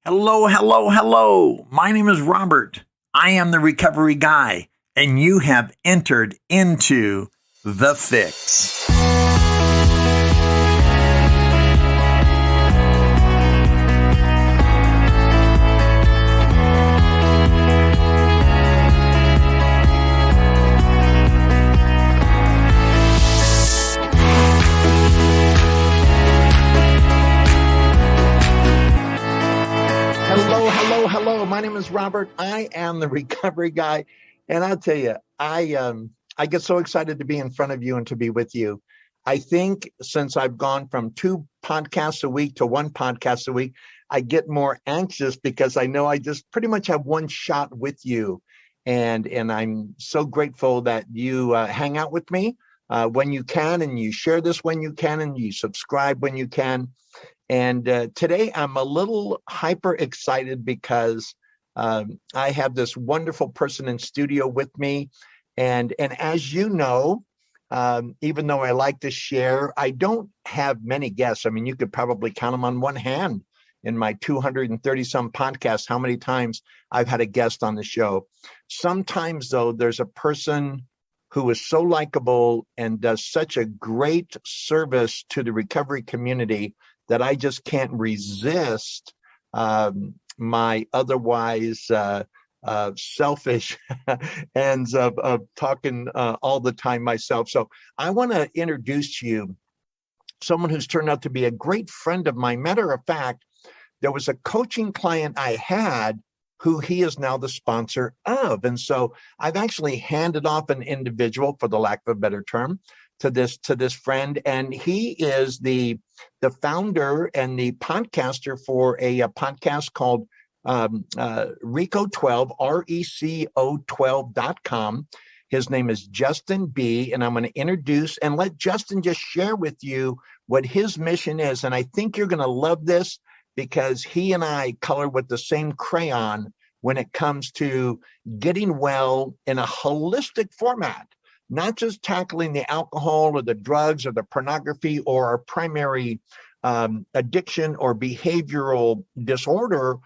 Hello, hello, hello. My name is Robert. I am the recovery guy, and you have entered into The Fix. Hello. My name is Robert. I am the recovery guy. And I'll tell you, I get so excited to be in front of you and to be with you. I think since I've gone from 2 podcasts a week to 1 podcast a week, I get more anxious because I know I just pretty much have one shot with you. And I'm so grateful that you hang out with me when you can, and you share this when you can, and you subscribe when you can. And today I'm a little hyper excited because I have this wonderful person in studio with me. And as you know, even though I like to share, I don't have many guests. I mean, you could probably count them on one hand in my 230 some podcasts, how many times I've had a guest on the show. Sometimes, though, there's a person who is so likable and does such a great service to the recovery community that I just can't resist my otherwise selfish ends of talking all the time myself. So I want to introduce to you someone who's turned out to be a great friend of mine. Matter of fact, there was a coaching client I had who he is now the sponsor of. And so I've actually handed off an individual, for the lack of a better term, to this friend, and he is the founder and the podcaster for a podcast called Reco12, RECO12.com. His name is Justin B, and I'm going to introduce and let Justin just share with you what his mission is. And I think you're going to love this because he and I color with the same crayon when it comes to getting well in a holistic format. Not just tackling the alcohol or the drugs or the pornography or our primary addiction or behavioral disorder,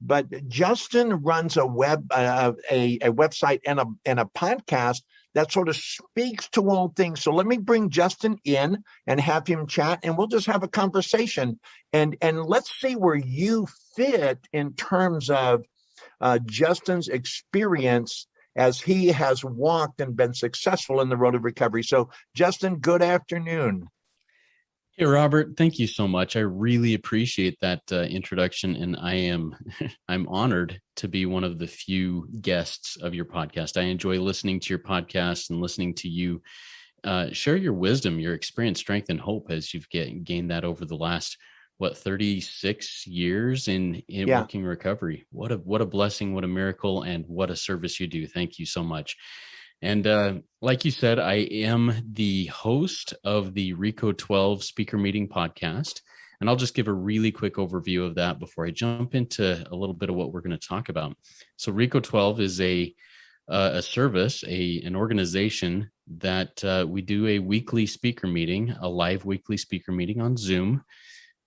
but Justin runs a website and a podcast that sort of speaks to all things. So let me bring Justin in and have him chat, and we'll just have a conversation, and let's see where you fit in terms of Justin's experience as he has walked and been successful in the road of recovery. So, Justin, good afternoon. Hey, Robert, thank you so much. I really appreciate that introduction, and I'm honored to be one of the few guests of your podcast. I enjoy listening to your podcast and listening to you share your wisdom, your experience, strength, and hope as you've gained that over the last 36 years in working recovery. What a blessing, what a miracle, and what a service you do. Thank you so much. And like you said, I am the host of the Reco12 speaker meeting podcast. And I'll just give a really quick overview of that before I jump into a little bit of what we're going to talk about. So Reco12 is a service, an organization that we do a weekly speaker meeting, a live weekly speaker meeting on Zoom,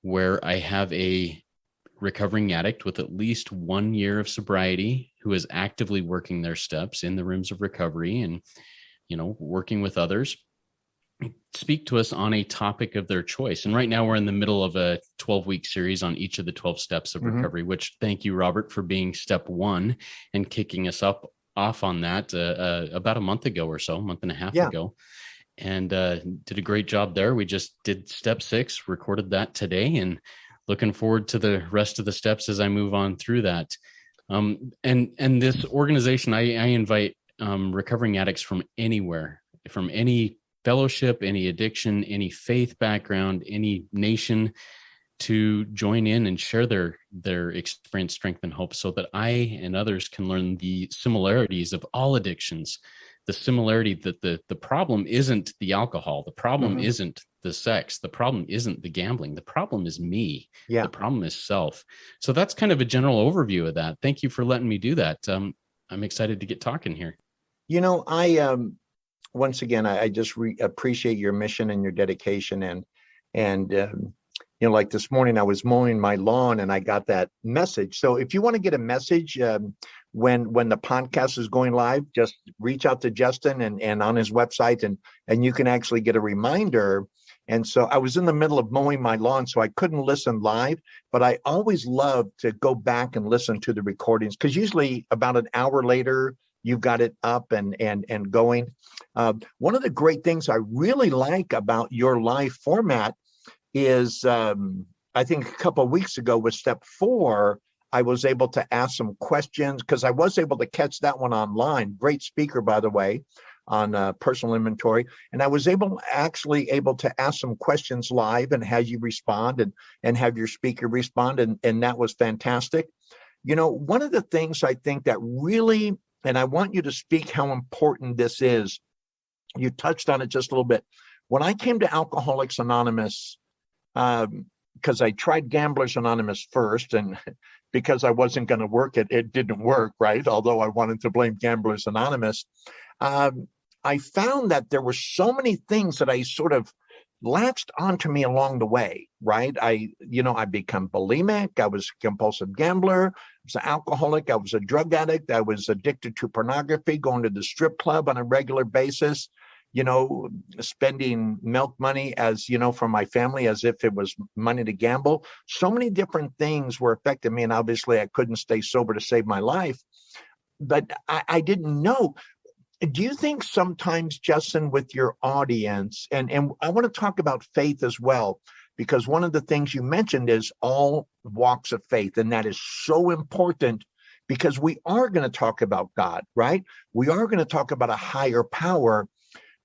where I have a recovering addict with at least 1 year of sobriety who is actively working their steps in the rooms of recovery and, working with others, speak to us on a topic of their choice. And right now we're in the middle of a 12-week series on each of the 12 steps of recovery, which thank you, Robert, for being step 1 and kicking us off on that about a month ago or so, a month and a half ago. And did a great job there. We just did step 6, recorded that today, and looking forward to the rest of the steps as I move on through that. And this organization, I invite recovering addicts from anywhere, from any fellowship, any addiction, any faith background, any nation, to join in and share their experience, strength, and hope, so that I and others can learn the similarities of all addictions. The similarity that the problem isn't the alcohol, the problem isn't the sex, the problem isn't the gambling, the problem is me. The problem is self. So that's kind of a general overview of that. Thank you for letting me do that. I'm excited to get talking here. I once again, I just appreciate your mission and your dedication, and like this morning, I was mowing my lawn and I got that message. So if you want to get a message when the podcast is going live, just reach out to Justin and on his website, and you can actually get a reminder. And so I was in the middle of mowing my lawn, so I couldn't listen live, but I always love to go back and listen to the recordings, because usually about an hour later, you've got it up and going. One of the great things I really like about your live format is, I think a couple of weeks ago with step 4, I was able to ask some questions, because I was able to catch that one online. Great speaker, by the way, on personal inventory. And I was actually able to ask some questions live and have you respond and have your speaker respond. And that was fantastic. One of the things I think that really, and I want you to speak how important this is, you touched on it just a little bit. When I came to Alcoholics Anonymous, because I tried Gamblers Anonymous first, and because I wasn't going to work it didn't work, right? Although I wanted to blame Gamblers Anonymous. I found that there were so many things that I sort of latched onto me along the way, right? I become bulimic. I was a compulsive gambler. I was an alcoholic. I was a drug addict. I was addicted to pornography, going to the strip club on a regular basis, spending milk money for my family as if it was money to gamble. So many different things were affecting me. And obviously I couldn't stay sober to save my life, but I didn't know. Do you think sometimes, Justin, with your audience, and I want to talk about faith as well, because one of the things you mentioned is all walks of faith, and that is so important, because we are going to talk about God, right? We are going to talk about a higher power,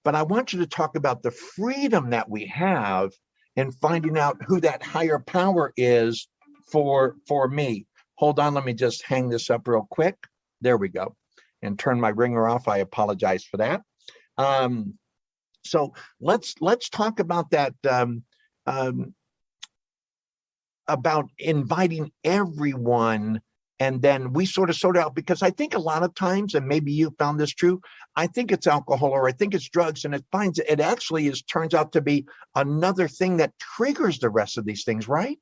but I want you to talk about the freedom that we have in finding out who that higher power is for me. Hold on, let me just hang this up real quick. There we go. And turn my ringer off. I apologize for that. So let's talk about that, about inviting everyone, and then we sort of sort out, because I think a lot of times, and maybe you found this true, I think it's alcohol or I think it's drugs, and it actually turns out to be another thing that triggers the rest of these things, right?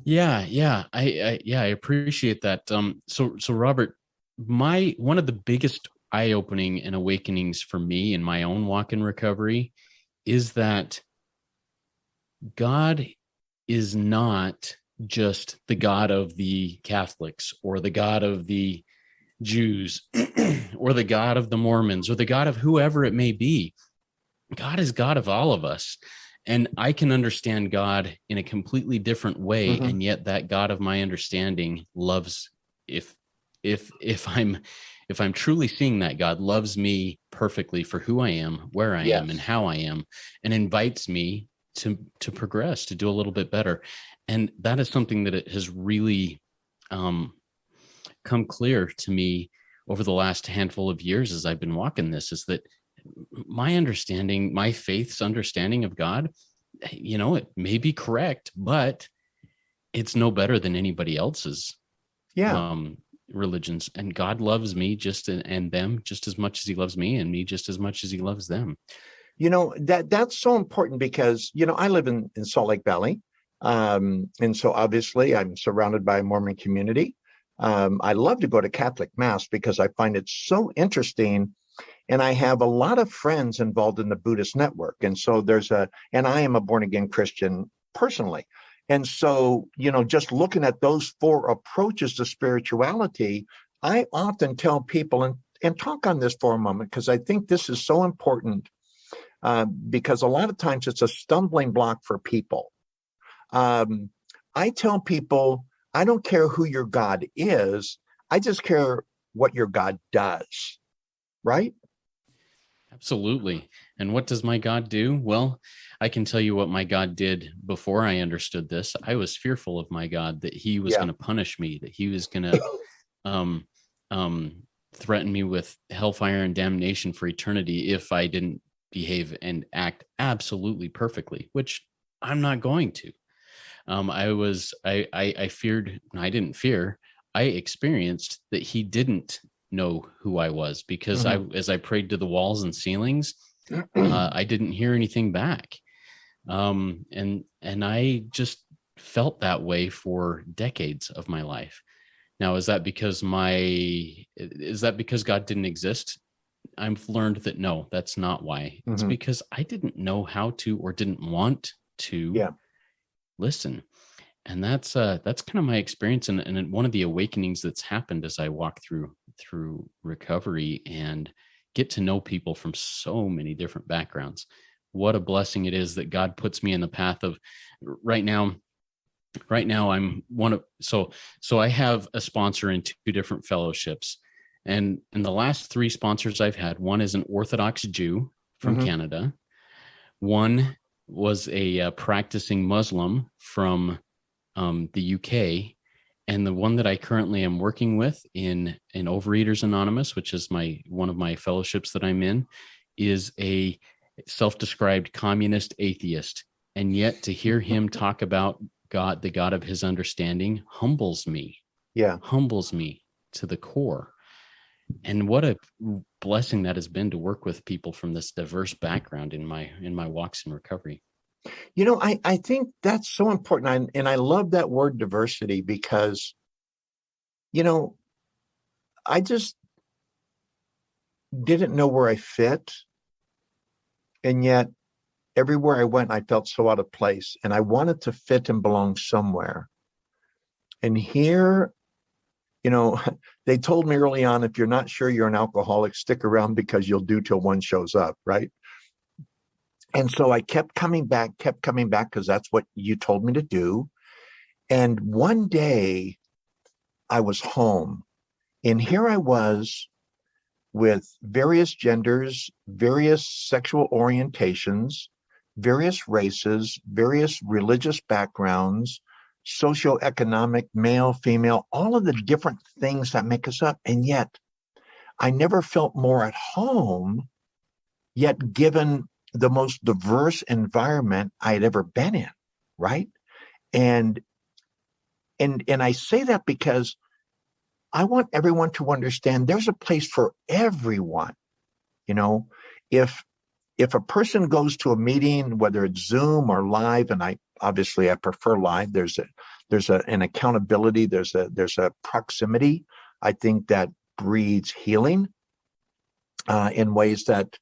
Yeah. I appreciate that. So Robert, one of the biggest eye-opening and awakenings for me in my own walk in recovery is that God is not just the God of the Catholics or the God of the Jews or the God of the Mormons or the God of whoever it may be. God is God of all of us. And I can understand God in a completely different way. Mm-hmm. And yet that God of my understanding loves, if I'm truly seeing that, God loves me perfectly for who I am, where I am, and how I am, and invites me to progress, to do a little bit better. And that is something that it has really come clear to me over the last handful of years as I've been walking this, is that my understanding, my faith's understanding of God, it may be correct, but it's no better than anybody else's. Religions, and God loves me and them just as much as he loves me, and me just as much as he loves them. That's so important, because I live in Salt Lake Valley, and so obviously I'm surrounded by a Mormon community. I love to go to Catholic Mass because I find it so interesting, and I have a lot of friends involved in the Buddhist network, and so and I am a born again Christian personally. And so, just looking at those 4 approaches to spirituality, I often tell people, and talk on this for a moment, because I think this is so important, because a lot of times it's a stumbling block for people. I tell people, I don't care who your God is, I just care what your God does, right? Absolutely. And what does my God do? Well, I can tell you what my God did before I understood this. I was fearful of my God, that he was going to punish me, that he was going to threaten me with hellfire and damnation for eternity if I didn't behave and act absolutely perfectly, which I'm not going to. I feared, I didn't fear, I experienced that he didn't know who I was, because as I prayed to the walls and ceilings, I didn't hear anything back. And I just felt that way for decades of my life. Now, is that because God didn't exist? I've learned that no, that's not why. It's Mm-hmm. because I didn't know how to or didn't want to Yeah. listen. And that's kind of my experience, and one of the awakenings that's happened as I walk through recovery and get to know people from so many different backgrounds. What a blessing it is that God puts me in the path of right now. Right now, I'm one of so I have a sponsor in two different fellowships, and the last three sponsors I've had, one is an Orthodox Jew from Mm-hmm. Canada, one was a practicing Muslim from the UK, and the one that I currently am working with in Overeaters Anonymous, which is one of my fellowships that I'm in, is a self-described communist atheist. And yet to hear him talk about God, the God of his understanding, humbles me Yeah. to the core. And what a blessing that has been to work with people from this diverse background in my walks in recovery. I think that's so important. And I love that word diversity because, I just didn't know where I fit. And yet everywhere I went, I felt so out of place and I wanted to fit and belong somewhere. And here, they told me early on, if you're not sure you're an alcoholic, stick around because you'll do till one shows up, right? And so I kept coming back because that's what you told me to do. And one day I was home and here I was with various genders, various sexual orientations, various races, various religious backgrounds, socioeconomic, male, female, all of the different things that make us up. And yet I never felt more at home, yet given the most diverse environment I had ever been in, right? And I say that because I want everyone to understand there's a place for everyone. If a person goes to a meeting, whether it's Zoom or live, and I prefer live, there's an accountability, there's a proximity. I think that breeds healing in ways that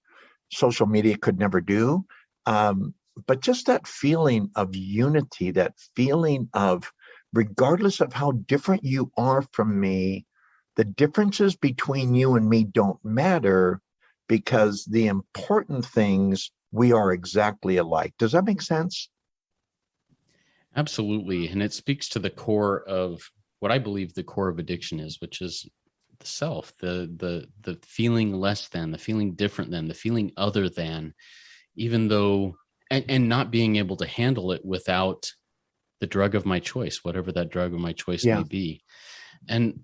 social media could never do. But just that feeling of unity, that feeling of, regardless of how different you are from me, the differences between you and me don't matter because the important things, we are exactly alike. Does that make sense? Absolutely. And it speaks to the core of what I believe the core of addiction is, which is the self, the feeling less than, the feeling different than, the feeling other than, even though, and not being able to handle it without the drug of my choice, whatever that drug of my choice may be. And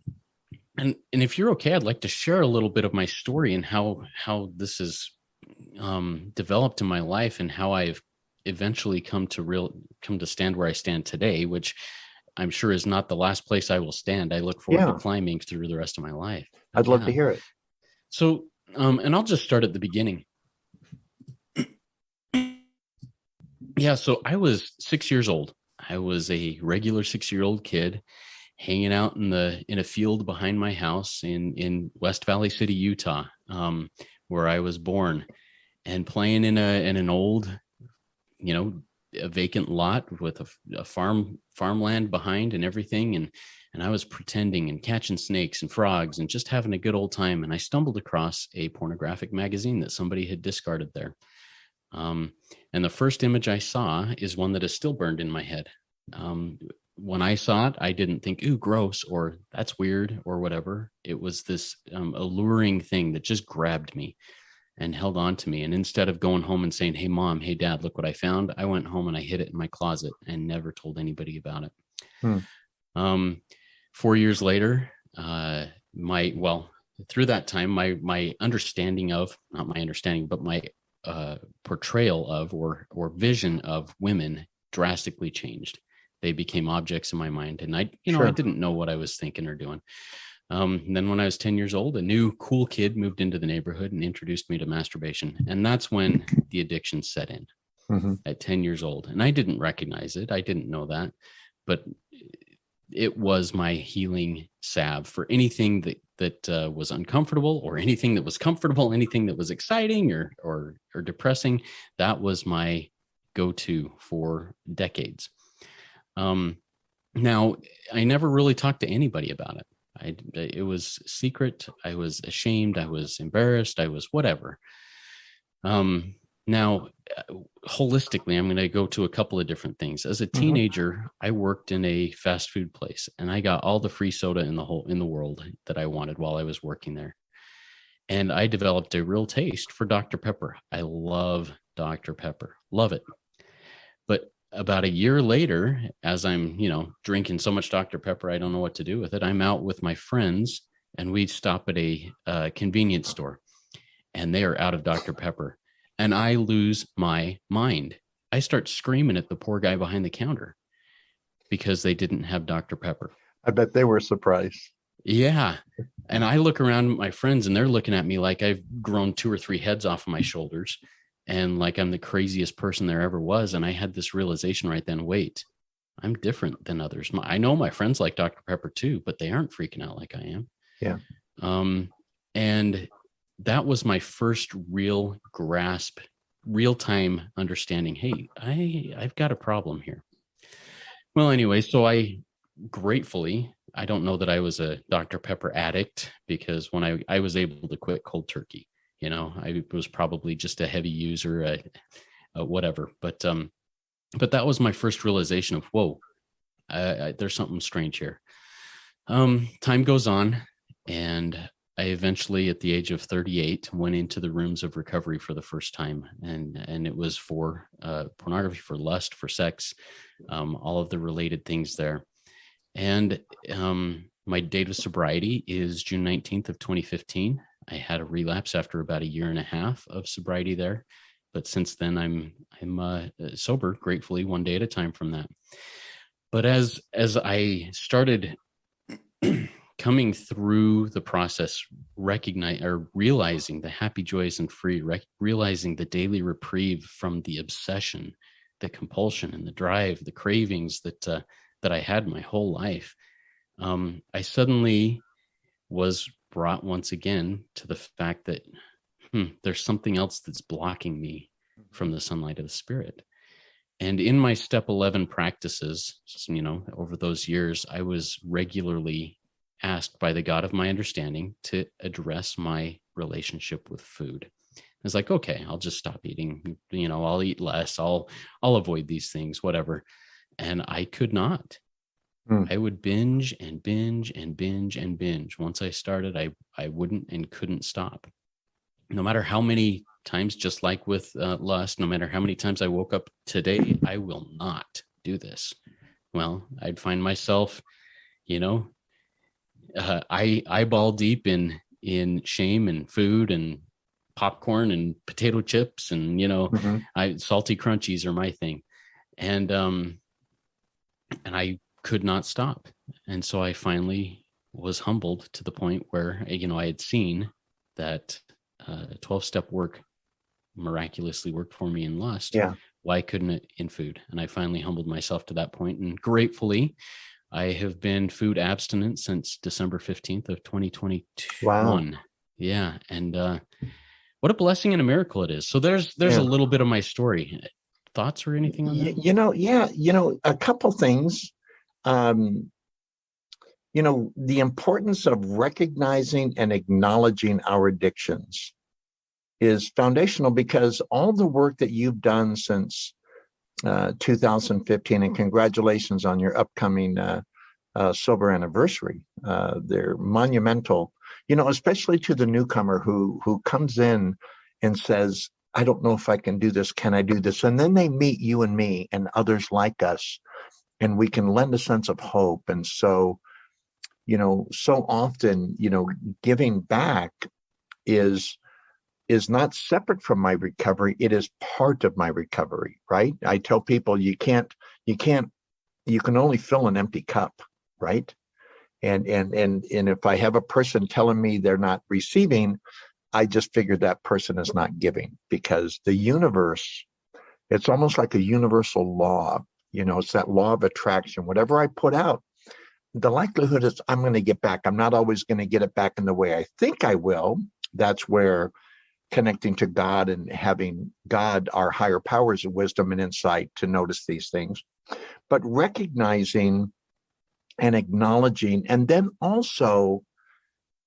if you're okay, I'd like to share a little bit of my story and how this is developed in my life and how I've eventually come to stand where I stand today, which I'm sure is not the last place I will stand. I look forward to climbing through the rest of my life. I'd love to hear it. So, and I'll just start at the beginning. Yeah. So I was 6 years old. I was a regular 6-year-old kid hanging out in a field behind my house in West Valley City, Utah, where I was born, and playing in an old, a vacant lot with a farmland behind and everything. And I was pretending and catching snakes and frogs and just having a good old time. And I stumbled across a pornographic magazine that somebody had discarded there. And the first image I saw is one that is still burned in my head. When I saw it, I didn't think, ooh, gross, or that's weird, or whatever. It was this alluring thing that just grabbed me and held on to me. And instead of going home and saying, hey, Mom, hey, Dad, look what I found, I went home and I hid it in my closet and never told anybody about it. 4 years later, through that time, my understanding of, not my understanding, but my portrayal of or vision of women drastically changed. They became objects in my mind. And I didn't know what I was thinking or doing. And then when I was 10 years old, a new cool kid moved into the neighborhood and introduced me to masturbation. And that's when the addiction set in. at 10 years old. And I didn't recognize it. I didn't know that, but it was my healing salve for anything that was uncomfortable, or anything that was comfortable, anything that was exciting or depressing. That was my go-to for decades. Now, I never really talked to anybody about it. It was secret. I was ashamed. I was embarrassed. I was whatever. Now, holistically, I'm going to go to a couple of different things. As a teenager, I worked in a fast food place, and I got all the free soda in the world that I wanted while I was working there. And I developed a real taste for Dr. Pepper. I love Dr. Pepper. Love it. But about a year later, as I'm, drinking so much Dr. Pepper, I don't know what to do with it. I'm out with my friends, and we stop at a convenience store, and they are out of Dr. Pepper. And I lose my mind. I start screaming at the poor guy behind the counter because they didn't have Dr. Pepper. I bet they were surprised. Yeah. And I look around at my friends, and they're looking at me like I've grown 2 or 3 heads off of my shoulders, and like I'm the craziest person there ever was. And I had this realization right then: wait, I'm different than others. I know my friends like Dr. Pepper too, but they aren't freaking out like I am. Yeah. And that was my first real grasp, real-time understanding. Hey, I've got a problem here. Well, anyway, so I don't know that I was a Dr. Pepper addict, because when I was able to quit cold turkey, I was probably just a heavy user, whatever. But that was my first realization of, whoa, there's something strange here. Time goes on, and I eventually, at the age of 38, went into the rooms of recovery for the first time. And it was for pornography, for lust, for sex, all of the related things there. And my date of sobriety is June 19th of 2015. I had a relapse after about 1.5 years of sobriety there. But since then, I'm sober, gratefully, one day at a time from that. But as I started coming through the process, realizing the happy, joys, and free, realizing the daily reprieve from the obsession, the compulsion, and the drive, the cravings that I had my whole life, I suddenly was brought once again to the fact that there's something else that's blocking me from the sunlight of the Spirit. And in my step 11 practices, over those years, I was regularly asked by the God of my understanding to address my relationship with food. I was like, okay, I'll just stop eating, I'll eat less, I'll avoid these things, whatever. And I could not. I would binge and binge and binge and binge. Once I started, I wouldn't and couldn't stop. No matter how many times, just like with lust, no matter how many times I woke up today, I will not do this. Well, I'd find myself, eyeball deep in shame and food and popcorn and potato chips and salty crunchies are my thing, and I could not stop. And so I finally was humbled to the point where I had seen that 12-step work miraculously worked for me in lust. Yeah. Why couldn't it in food? And I finally humbled myself to that point, and gratefully I have been food abstinent since December 15th of 2022. Wow. Yeah. And what a blessing and a miracle it is. So there's a little bit of my story. Thoughts or anything on that? A couple things. The importance of recognizing and acknowledging our addictions is foundational, because all the work that you've done since 2015, and congratulations on your upcoming sober anniversary. They're monumental, especially to the newcomer who comes in and says, I don't know if I can do this. Can I do this? And then they meet you and me and others like us, and we can lend a sense of hope. And so, so often, giving back is not separate from my recovery. It is part of my recovery, right? I tell people you can only fill an empty cup, right? And if I have a person telling me they're not receiving, I just figure that person is not giving, because the universe It's almost like a universal law. It's that law of attraction. Whatever I put out, the likelihood is I'm going to get back. I'm not always going to get it back in the way I think I will. That's where connecting to God and having God, our higher powers of wisdom and insight to notice these things, but recognizing and acknowledging. And then also,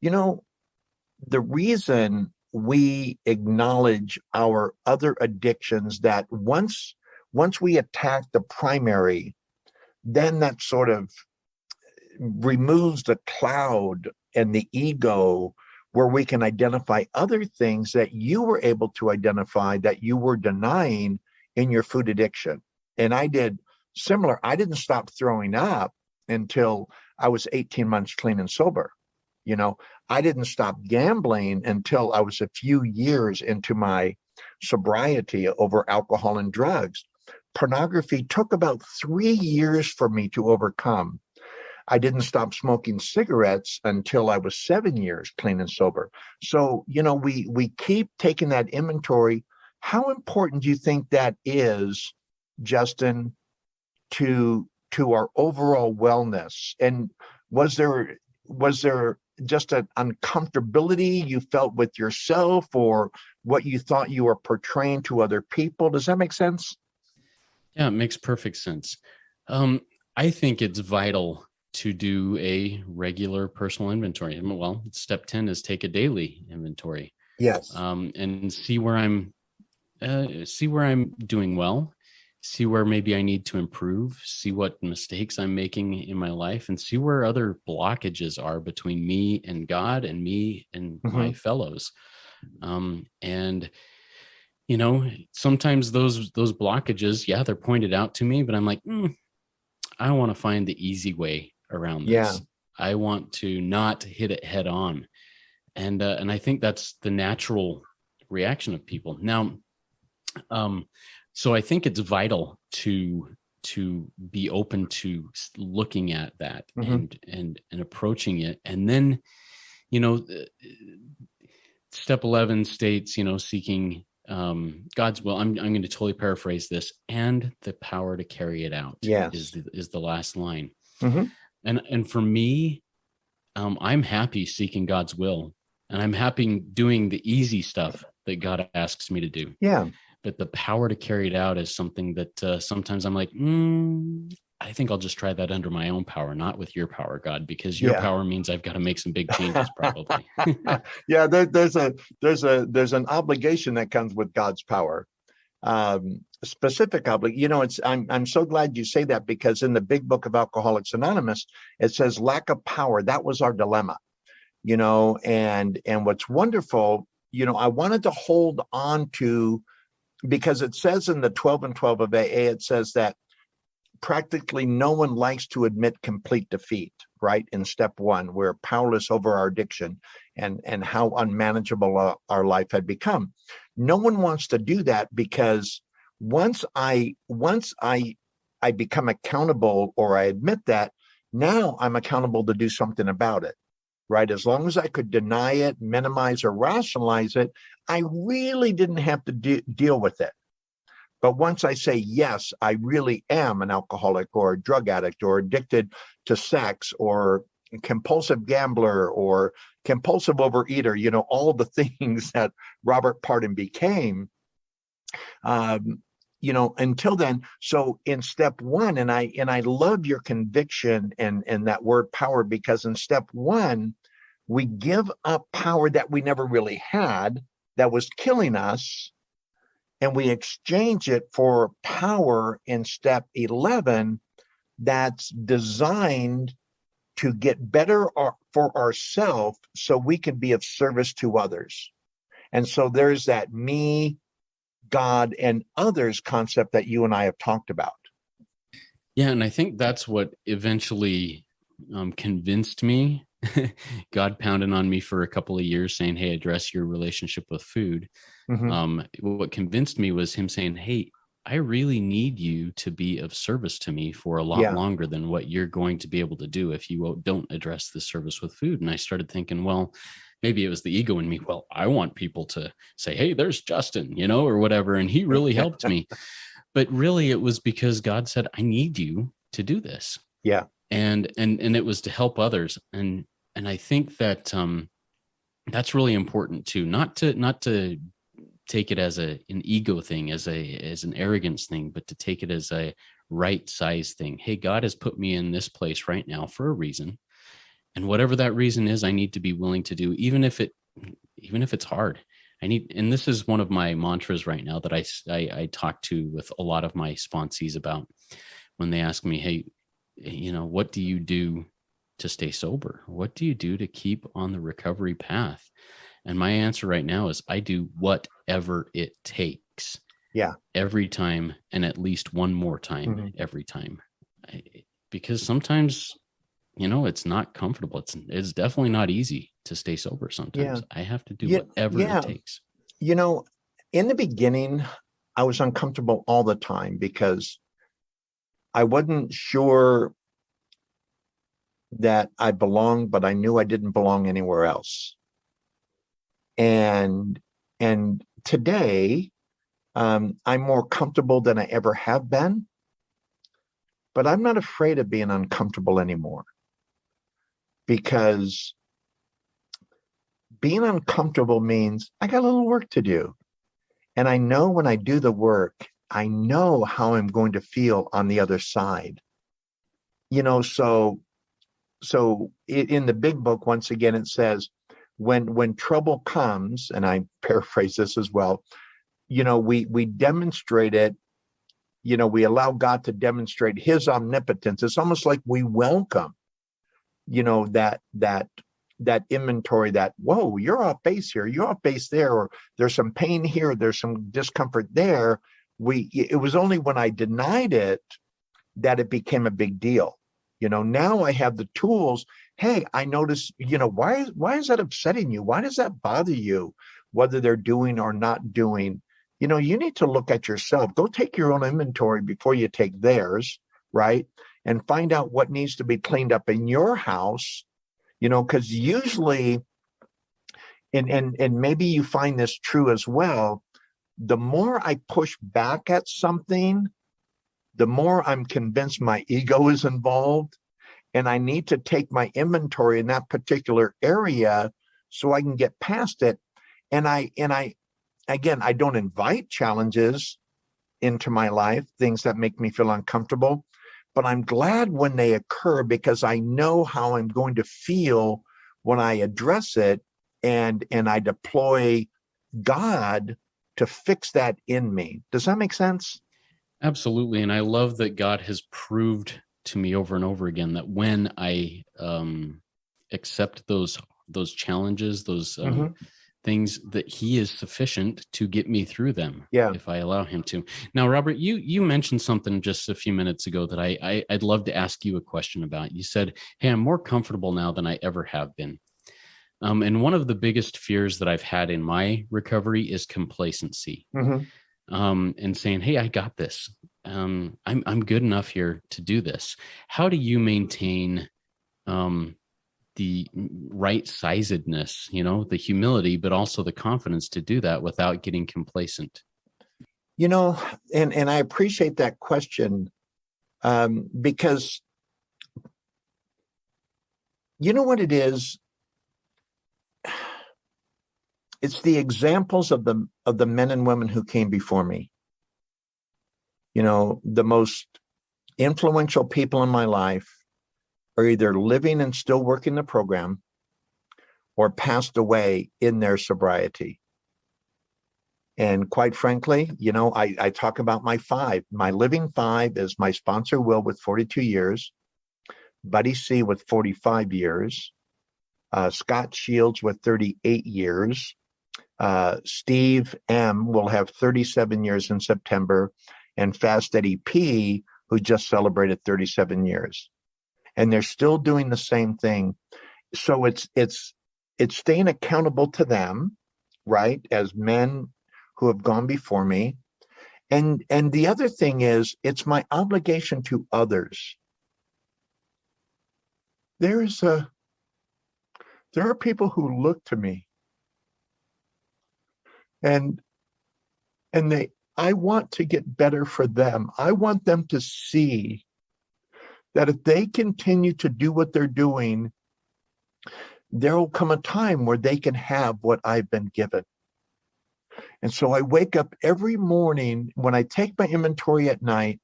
the reason we acknowledge our other addictions, that once we attack the primary, then that sort of removes the cloud and the ego, where we can identify other things that you were able to identify that you were denying in your food addiction. And I did similar. I didn't stop throwing up until I was 18 months clean and sober. I didn't stop gambling until I was a few years into my sobriety over alcohol and drugs. Pornography took about 3 years for me to overcome. I didn't stop smoking cigarettes until I was 7 years clean and sober. So, we keep taking that inventory. How important do you think that is, Justin, to our overall wellness? And was there just an uncomfortability you felt with yourself, or what you thought you were portraying to other people? Does that make sense? Yeah, it makes perfect sense. I think it's vital to do a regular personal inventory. Well, step 10 is take a daily inventory. Yes. And see where I'm doing well, see where maybe I need to improve, see what mistakes I'm making in my life, and see where other blockages are between me and God and me and my fellows. And sometimes those blockages, yeah, they're pointed out to me, but I'm like, I want to find the easy way around this. Yeah. I want to not hit it head on. And I think that's the natural reaction of people. Now, so I think it's vital to be open to looking at that and approaching it. And then, step 11 states, seeking God's will. I'm going to totally paraphrase this, and the power to carry it out. Yes. is the last line. And for me, I'm happy seeking God's will, and I'm happy doing the easy stuff that God asks me to do. Yeah. But the power to carry it out is something that sometimes I'm like, I think I'll just try that under my own power, not with your power, God, because your power means I've got to make some big changes, probably. Yeah, there's an obligation that comes with God's power. Specific obligation. I'm so glad you say that, because in the big book of Alcoholics Anonymous, it says lack of power. That was our dilemma. And what's wonderful, I wanted to hold on to, because it says in the 12 and 12 of AA, it says that practically no one likes to admit complete defeat, right? In step 1, we're powerless over our addiction and how unmanageable our life had become. No one wants to do that, because once I become accountable, or I admit that, now I'm accountable to do something about it, right? As long as I could deny it, minimize, or rationalize it, I really didn't have to deal with it. But once I say, yes, I really am an alcoholic or a drug addict or addicted to sex or compulsive gambler or compulsive overeater, all the things that Robert Pardon became, until then. So in step 1, and I love your conviction and that word power, because in step 1, we give up power that we never really had, that was killing us, and we exchange it for power in step 11 that's designed to get better for ourselves so we can be of service to others. And so there's that me, God, and others concept that you and I have talked about. Yeah, and I think that's what eventually convinced me. God pounded on me for a couple of years saying, hey, address your relationship with food. What convinced me was him saying, hey, I really need you to be of service to me for a lot longer than what you're going to be able to do if you don't address the service with food. And I started thinking, well, maybe it was the ego in me. Well, I want people to say, hey, there's Justin, or whatever. And he really helped me. but really it was because God said, I need you to do this. Yeah. And it was to help others. And I think that that's really important too, not to take it as an ego thing, as an arrogance thing, but to take it as a right size thing. Hey, God has put me in this place right now for a reason. And whatever that reason is, I need to be willing to do, even if it's hard. And this is one of my mantras right now that I talk to with a lot of my sponsees about when they ask me, hey, what do you do to stay sober? What do you do to keep on the recovery path? And my answer right now is I do whatever it takes. Yeah. Every time, and at least one more time every time. Because sometimes, it's not comfortable. It's definitely not easy to stay sober sometimes. Yeah. I have to do whatever it takes. In the beginning, I was uncomfortable all the time because I wasn't sure that I belonged, but I knew I didn't belong anywhere else. And today, I'm more comfortable than I ever have been, but I'm not afraid of being uncomfortable anymore, because being uncomfortable means I got a little work to do. And I know when I do the work, I know how I'm going to feel on the other side. So in the big book, once again, it says, when trouble comes, and I paraphrase this as well, we demonstrate it, we allow God to demonstrate his omnipotence. It's almost like we welcome, that inventory, that, whoa, you're off base here, you're off base there, or there's some pain here, there's some discomfort there. It was only when I denied it that it became a big deal. Now I have the tools. Hey, I notice, why is that upsetting you? Why does that bother you? Whether they're doing or not doing, you need to look at yourself. Go take your own inventory before you take theirs, right? And find out what needs to be cleaned up in your house, because usually, and maybe you find this true as well, the more I push back at something, the more I'm convinced my ego is involved, and I need to take my inventory in that particular area so I can get past it. And I don't invite challenges into my life, things that make me feel uncomfortable, but I'm glad when they occur, because I know how I'm going to feel when I address it, and I deploy God to fix that in me. Does that make sense? Absolutely. And I love that God has proved to me over and over again that when I accept those challenges, those things, that he is sufficient to get me through them, if I allow him to. Now, Robert, you mentioned something just a few minutes ago that I'd love to ask you a question about. You said, hey, I'm more comfortable now than I ever have been. And one of the biggest fears that I've had in my recovery is complacency. And saying, hey, I got this. I'm good enough here to do this. How do you maintain the right sizedness, the humility, but also the confidence to do that without getting complacent? And I appreciate that question, because you know what it is? It's the examples of the men and women who came before me. The most influential people in my life are either living and still working the program, or passed away in their sobriety. And quite frankly, I talk about my five. My living five is my sponsor, Will, with 42 years, Buddy C with 45 years, Scott Shields with 38 years, Steve M will have 37 years in September, and Fast Eddie P, who just celebrated 37 years. And they're still doing the same thing. So it's staying accountable to them, right, as men who have gone before me. And the other thing is, it's my obligation to others. There are people who look to me, and I want to get better for them. I want them to see that if they continue to do what they're doing, there will come a time where they can have what I've been given. And so I wake up every morning when I take my inventory at night,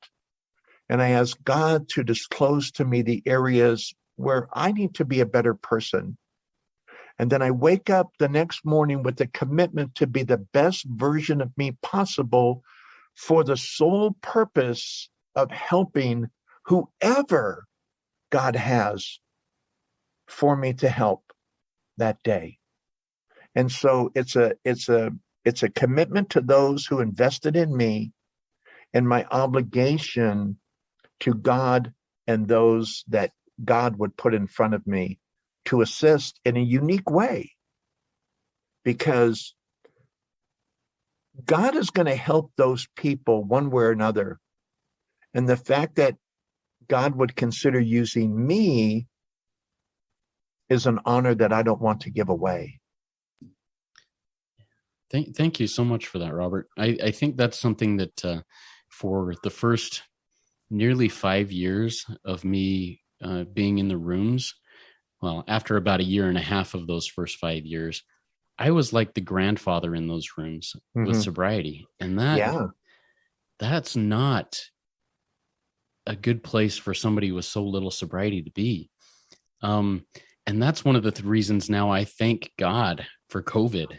and I ask God to disclose to me the areas where I need to be a better person. And then I wake up the next morning with the commitment to be the best version of me possible for the sole purpose of helping whoever God has for me to help that day. And so it's a commitment to those who invested in me, and my obligation to God and those that God would put in front of me to assist in a unique way, because God is going to help those people one way or another. And the fact that God would consider using me is an honor that I don't want to give away. Thank you so much for that, Robert. I think that's something that for the first nearly 5 years of me being in the rooms, well, after about a year and a half of those first 5 years, I was like the grandfather in those rooms with sobriety. And that's not a good place for somebody with so little sobriety to be. And that's one of the reasons now I thank God for COVID.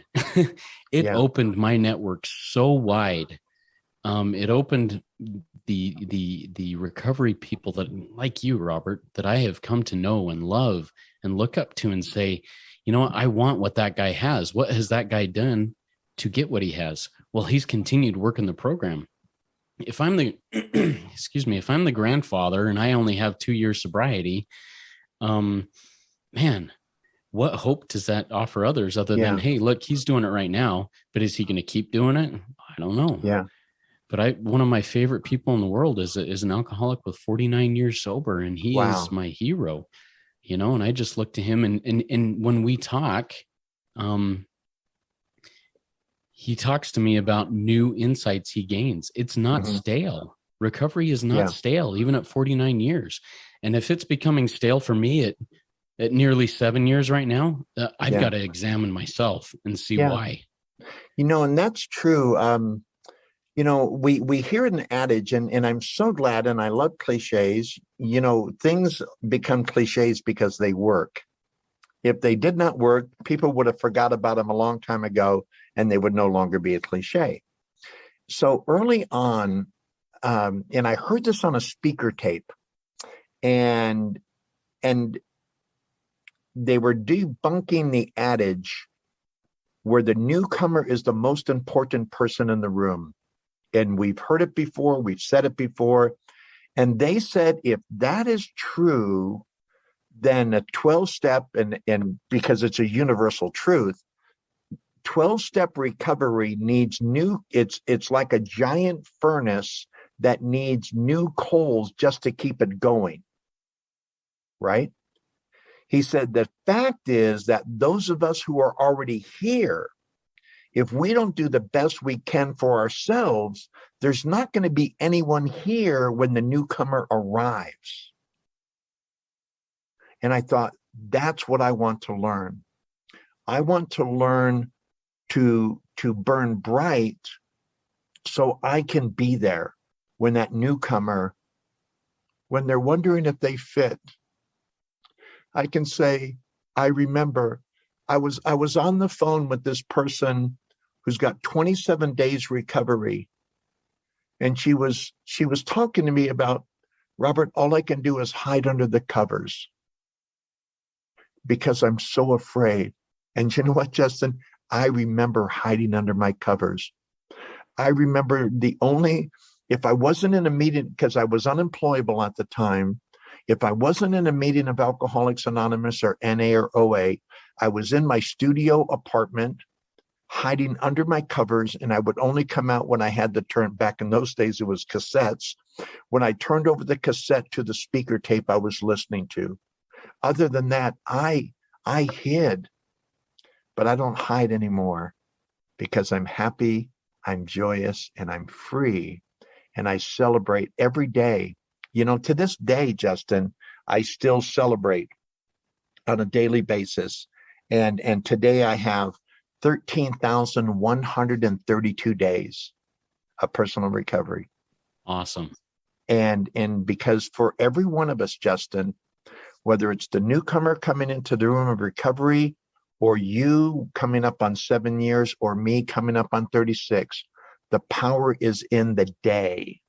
It opened my network so wide. It opened the recovery people that, like you, Robert, that I have come to know and love and look up to and say, you know what, I want what that guy has. What has that guy done to get what he has? Well, he's continued working the program. If I'm the, if I'm the grandfather and I only have 2 years sobriety, man, what hope does that offer others other than, hey, look, he's doing it right now, but is he going to keep doing it? I don't know. Yeah. But one of my favorite people in the world is an alcoholic with 49 years sober, and he is my hero, you know, and I just look to him and when we talk, he talks to me about new insights he gains. It's not stale. Recovery is not stale, even at 49 years. And if it's becoming stale for me at nearly 7 years right now, I've got to examine myself and see why. You know, and that's true. You know, we hear an adage, and I'm so glad, and I love cliches. You know, things become cliches because they work. If they did not work, people would have forgot about them a long time ago, and they would no longer be a cliche. So early on, and I heard this on a speaker tape, and they were debunking the adage where the newcomer is the most important person in the room. And we've heard it before, we've said it before. And they said, if that is true, then a 12-step, and because it's a universal truth, 12-step recovery needs it's like a giant furnace that needs new coals just to keep it going, right? He said, the fact is that those of us who are already here, if we don't do the best we can for ourselves, there's not going to be anyone here when the newcomer arrives. And I thought, that's what I want to learn. I want to learn to burn bright so I can be there when that newcomer, when they're wondering if they fit. I can say, I remember I was on the phone with this person who's got 27 days recovery. And she was talking to me about, Robert, all I can do is hide under the covers because I'm so afraid. And you know what, Justin? I remember hiding under my covers. I remember if I wasn't in a meeting, because I was unemployable at the time, if I wasn't in a meeting of Alcoholics Anonymous or NA or OA, I was in my studio apartment hiding under my covers, and I would only come out when I had to turn, back in those days, it was cassettes. When I turned over the cassette to the speaker tape I was listening to. Other than that, I hid, but I don't hide anymore because I'm happy I'm joyous, and I'm free. And I celebrate every day. To this day, Justin, I still celebrate on a daily basis. And today I have 13,132 days of personal recovery. Awesome. And because for every one of us, Justin, whether it's the newcomer coming into the room of recovery, or you coming up on 7 years, or me coming up on 36, the power is in the day.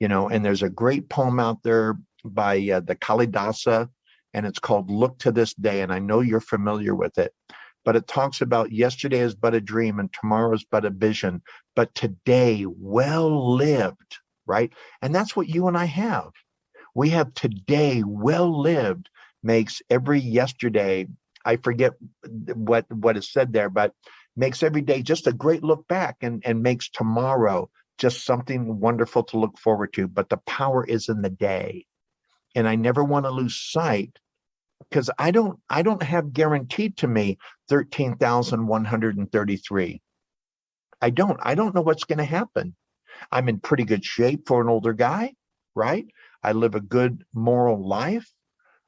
And there's a great poem out there by the Kalidasa, and it's called Look to This Day. And I know you're familiar with it, but it talks about yesterday is but a dream and tomorrow is but a vision, but today well lived, right? And that's what you and I have. We have today well lived makes every yesterday, I forget what is said there, but makes every day just a great look back, and makes tomorrow just something wonderful to look forward to. But the power is in the day. And I never want to lose sight, because I don't have guaranteed to me 13,133. I don't know what's going to happen. I'm in pretty good shape for an older guy, right? I live a good moral life.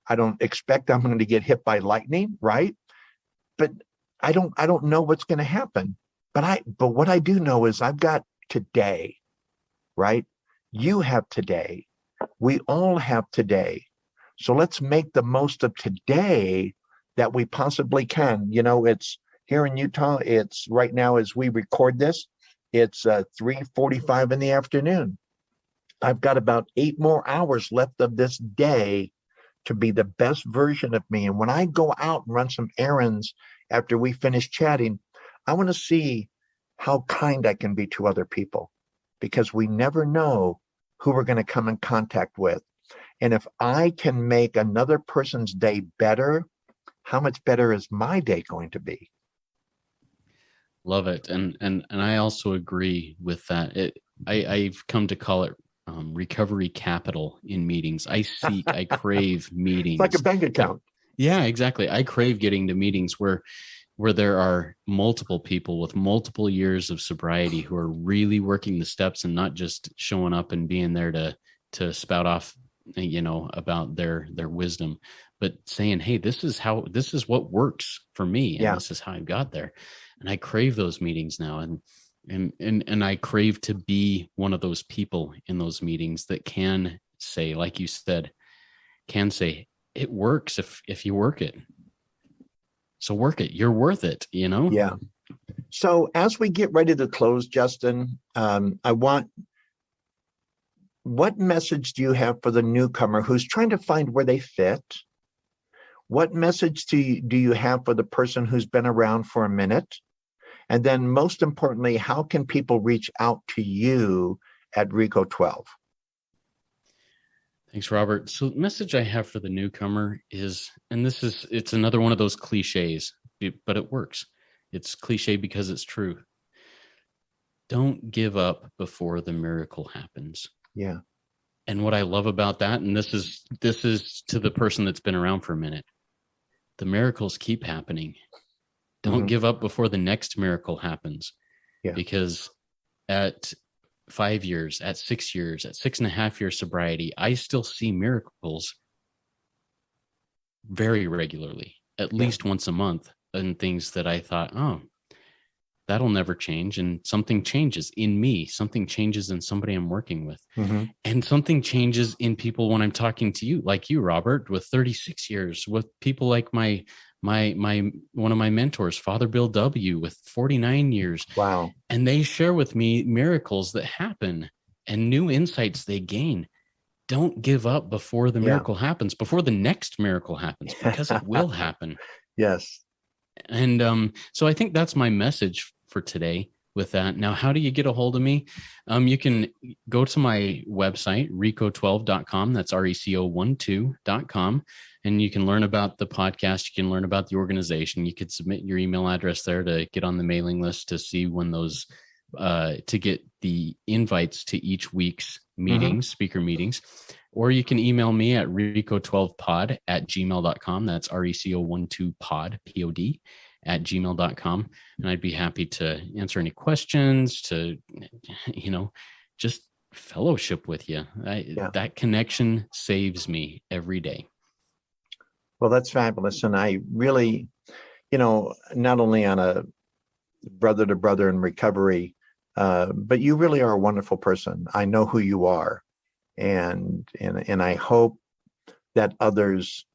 I don't expect I'm going to get hit by lightning, right? But I don't know what's going to happen. But what I do know is I've got today, right? You have today. We all have today. So let's make the most of today that we possibly can. It's here in Utah. It's right now as we record this, it's 3:45 in the afternoon. I've got about 8 more hours left of this day to be the best version of me. And when I go out and run some errands after we finish chatting, I want to see how kind I can be to other people, because we never know who we're going to come in contact with. And if I can make another person's day better, how much better is my day going to be? Love it. And I also agree with that. I've come to call it recovery capital in meetings. I crave meetings. It's like a bank account. Yeah, exactly. I crave getting to meetings where there are multiple people with multiple years of sobriety who are really working the steps and not just showing up and being there to spout off, about their wisdom, but saying, hey, this is what works for me. And this is how I got there. And I crave those meetings now. And I crave to be one of those people in those meetings that can say, like you said, it works if you work it. So work it. You're worth it, Yeah. So as we get ready to close, Justin, what message do you have for the newcomer who's trying to find where they fit? What message do you have for the person who's been around for a minute? And then most importantly, how can people reach out to you at Reco12? Thanks, Robert. So the message I have for the newcomer is, and it's another one of those cliches, but it works. It's cliche because it's true. Don't give up before the miracle happens. Yeah. And what I love about that, and this is to the person that's been around for a minute, the miracles keep happening. Don't give up before the next miracle happens. Yeah. Because at 5 years, at 6 years, at 6.5 years sobriety, I still see miracles very regularly, at least once a month, and things that I thought, oh, that'll never change. And something changes in me. Something changes in somebody I'm working with. Mm-hmm. And something changes in people when I'm talking to you, like you, Robert, with 36 years, with people like my one of my mentors, Father Bill W., with 49 years. Wow. And they share with me miracles that happen and new insights they gain. Don't give up before the miracle happens, before the next miracle happens, because it will happen. Yes. And so I think that's my message for today with that. Now, how do you get a hold of me? You can go to my website, reco12.com. That's reco12.com. And you can learn about the podcast. You can learn about the organization. You could submit your email address there to get on the mailing list to see when those, to get the invites to each week's meetings, speaker meetings. Or you can email me at reco12pod@gmail.com. That's reco12pod, Pod. gmail.com. And I'd be happy to answer any questions, to, just fellowship with you. That connection saves me every day. Well, that's fabulous. And I really, not only on a brother to brother in recovery, but you really are a wonderful person. I know who you are. And I hope that others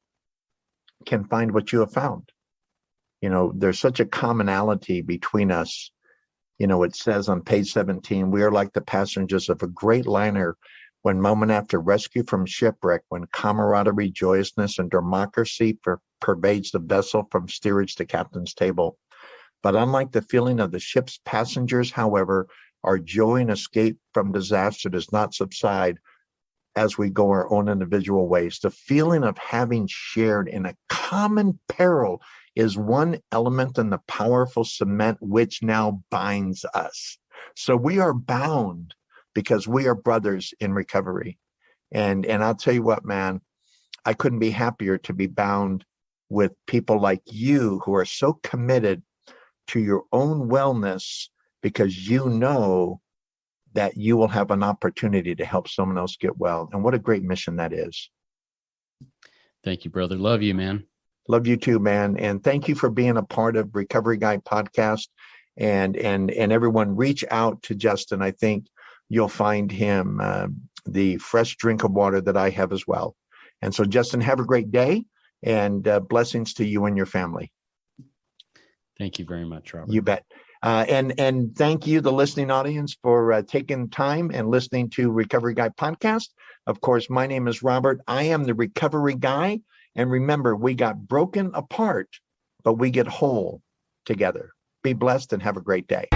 can find what you have found. There's such a commonality between us. It says on page 17, we are like the passengers of a great liner when moment after rescue from shipwreck, when camaraderie, joyousness, and democracy pervades the vessel from steerage to captain's table. But unlike the feeling of the ship's passengers, however, our joy and escape from disaster does not subside as we go our own individual ways. The feeling of having shared in a common peril is one element in the powerful cement which now binds us. So we are bound because we are brothers in recovery. And I'll tell you what, man, I couldn't be happier to be bound with people like you who are so committed to your own wellness, because you know that you will have an opportunity to help someone else get well. And what a great mission that is. Thank you, brother. Love you, man. Love you too, man. And thank you for being a part of Recovery Guy podcast. And everyone, reach out to Justin. I think you'll find him the fresh drink of water that I have as well. And so, Justin, have a great day, and blessings to you and your family. Thank you very much, Robert. You bet. And thank you, the listening audience, for taking time and listening to Recovery Guy podcast. Of course, my name is Robert. I am the Recovery Guy. And remember, we got broken apart, but we get whole together. Be blessed and have a great day.